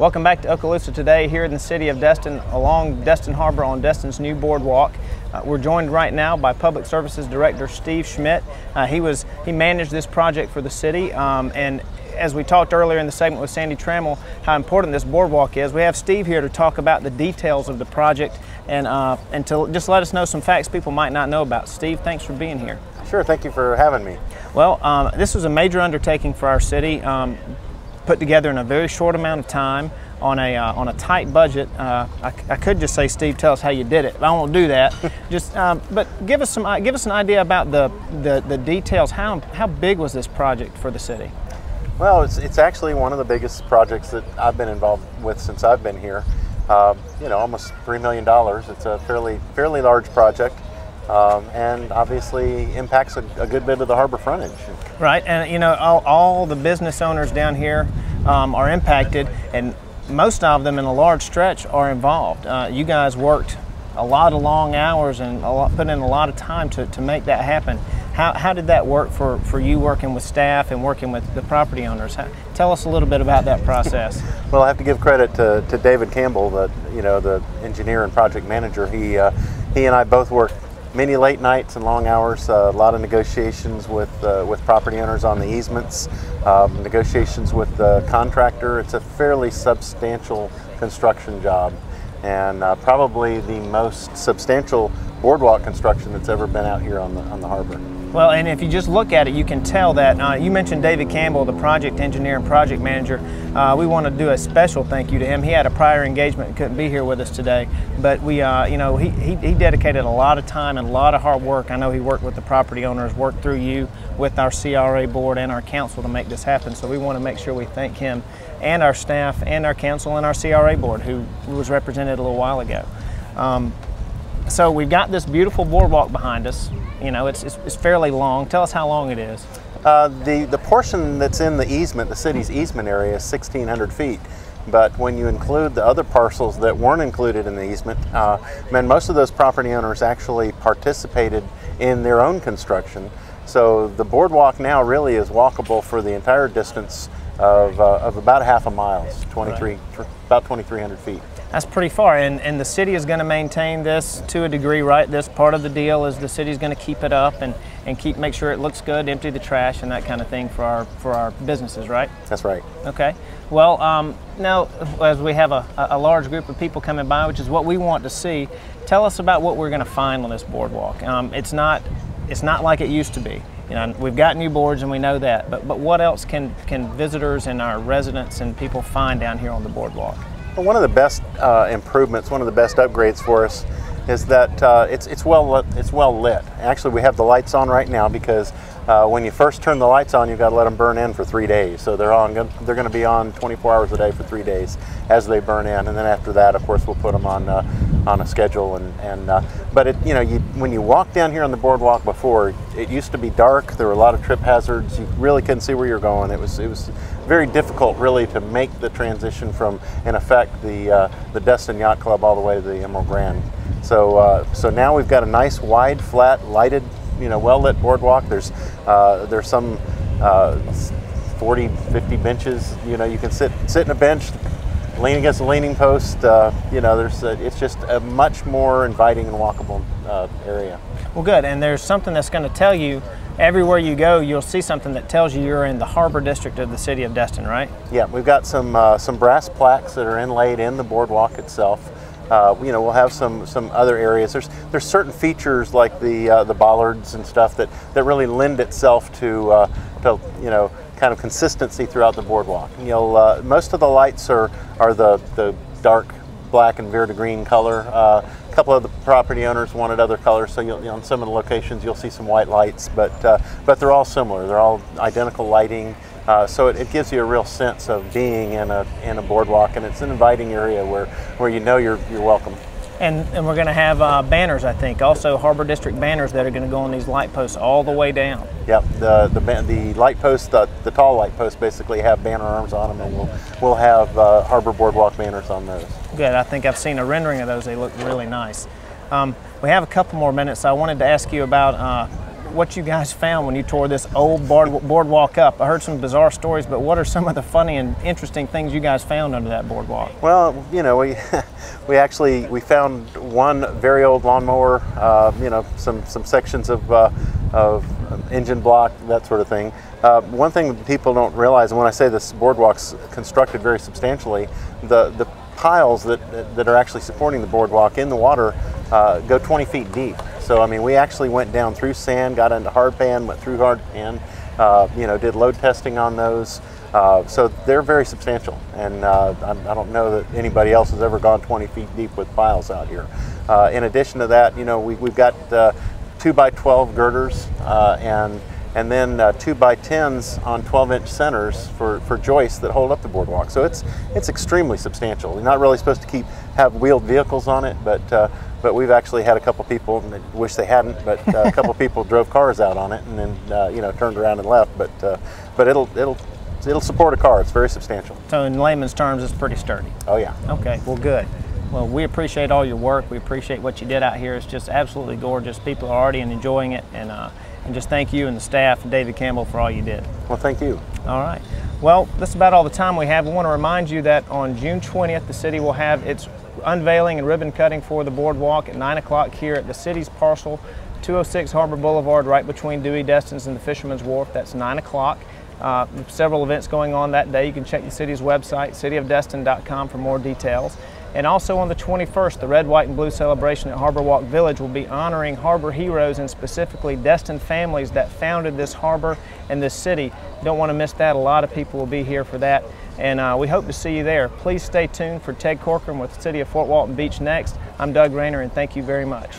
Welcome back to Okaloosa today here in the city of Destin along Destin Harbor on Destin's new boardwalk. We're joined right now by Public Services Director Steve Schmidt. He managed this project for the city, and as we talked earlier in the segment with Sandy Trammell, how important this boardwalk is. We have Steve here to talk about the details of the project and to just let us know some facts people might not know about. Steve, thanks for being here. Sure, thank you for having me. Well, this was a major undertaking for our city, put together in a very short amount of time on a tight budget. I could just say, Steve, tell us how you did it, but I won't do that. But give us an idea about the details. How big was this project for the city? Well, it's actually one of the biggest projects that I've been involved with since I've been here. Almost $3 million. It's a fairly large project. And obviously impacts a good bit of the harbor frontage. Right, and all the business owners down here are impacted, and most of them in a large stretch are involved. You guys worked a lot of long hours and put in a lot of time to make that happen. How did that work for you, working with staff and working with the property owners? Tell us a little bit about that process. Well, I have to give credit to David Campbell, the engineer and project manager. He and I both worked many late nights and long hours, a lot of negotiations with property owners on the easements, negotiations with the contractor. It's a fairly substantial construction job, and probably the most substantial boardwalk construction that's ever been out here on the harbor. Well, and if you just look at it, you can tell that you mentioned David Campbell, the project engineer and project manager. We want to do a special thank you to him. He had a prior engagement and couldn't be here with us today, but he dedicated a lot of time and a lot of hard work. I know he worked with the property owners, worked through you with our CRA board and our council to make this happen. So we want to make sure we thank him and our staff and our council and our CRA board, who was represented a little while ago. So we've got this beautiful boardwalk behind us. It's fairly long. Tell us how long it is. The portion that's in the easement, the city's easement area, is 1,600 feet. But when you include the other parcels that weren't included in the easement, most of those property owners actually participated in their own construction. So the boardwalk now really is walkable for the entire distance of about a half a mile, about 2,300 feet. That's pretty far, and the city is going to maintain this to a degree, right? This part of the deal is the city's going to keep it up and make sure it looks good, empty the trash and that kind of thing for our businesses, right? That's right. Okay. Well, now as we have a large group of people coming by, which is what we want to see, tell us about what we're going to find on this boardwalk. It's not like it used to be. We've got new boards and we know that, but what else can visitors and our residents and people find down here on the boardwalk? Well, one of the best improvements, one of the best upgrades for us is that it's well lit. Actually, we have the lights on right now because when you first turn the lights on, you've got to let them burn in for 3 days. So they're going to be on 24 hours a day for 3 days as they burn in, and then after that, of course, we'll put them on a schedule. But when you walk down here on the boardwalk before, it used to be dark. There were a lot of trip hazards. You really couldn't see where you're going. It was very difficult, really, to make the transition from, in effect, the Destin Yacht Club all the way to the Emerald Grand. So now we've got a nice, wide, flat, lighted, well-lit boardwalk. There's some 40, 50 benches. You can sit in a bench, lean against a leaning post. It's just a much more inviting and walkable area. Well, good. And there's something that's going to tell you everywhere you go. You'll see something that tells you you're in the harbor district of the city of Destin, right? Yeah, we've got some brass plaques that are inlaid in the boardwalk itself. We'll have some other areas. There's certain features like the bollards and stuff that really lend itself to kind of consistency throughout the boardwalk. Most of the lights are the dark black and verde green color. A couple of the property owners wanted other colors, so on some of the locations you'll see some white lights, but they're all similar. They're all identical lighting. So it gives you a real sense of being in a boardwalk, and it's an inviting area where you're welcome. And we're going to have banners, I think, also Harbor District banners that are going to go on these light posts all the way down. Yep, the light posts, the tall light posts basically have banner arms on them, and we'll have Harbor Boardwalk banners on those. Good. I think I've seen a rendering of those. They look really nice. We have a couple more minutes. I wanted to ask you about what you guys found when you tore this old boardwalk up. I heard some bizarre stories, but what are some of the funny and interesting things you guys found under that boardwalk? Well, you know, we found one very old lawnmower, you know, some sections of engine block, that sort of thing. One thing that people don't realize, and when I say this boardwalk's constructed very substantially, the piles that are actually supporting the boardwalk in the water go 20 feet deep. So I mean, we actually went down through sand, got into hard pan, went through hard pan, you know, did load testing on those. So they're very substantial, and I don't know that anybody else has ever gone 20 feet deep with piles out here. In addition to that, you know, we've got 2x12 girders and then 2x10s on 12-inch centers for joists that hold up the boardwalk. So it's extremely substantial. You're not really supposed to have wheeled vehicles on it, but we've actually had a couple people, and wish they hadn't, but a couple people drove cars out on it and then you know, turned around and left. But it'll support a car. It's very substantial. So in layman's terms, it's pretty sturdy. Oh yeah. Okay, well good. Well, we appreciate all your work. We appreciate what you did out here. It's just absolutely gorgeous. People are already enjoying it, and just thank you and the staff and David Campbell for all you did. Well, thank you. All right. Well, that's about all the time we have. We want to remind you that on June 20th, the city will have its unveiling and ribbon cutting for the boardwalk at 9 o'clock here at the city's parcel, 206 Harbor Boulevard, right between Dewey, Destin's and the Fisherman's Wharf. That's 9 o'clock. Several events going on that day. You can check the city's website, cityofdestin.com, for more details. And also on the 21st, the Red, White, and Blue celebration at Harbor Walk Village will be honoring harbor heroes, and specifically Destin families that founded this harbor and this city. You don't want to miss that. A lot of people will be here for that, and we hope to see you there. Please stay tuned for Ted Corcoran with the City of Fort Walton Beach next. I'm Doug Rayner, and thank you very much.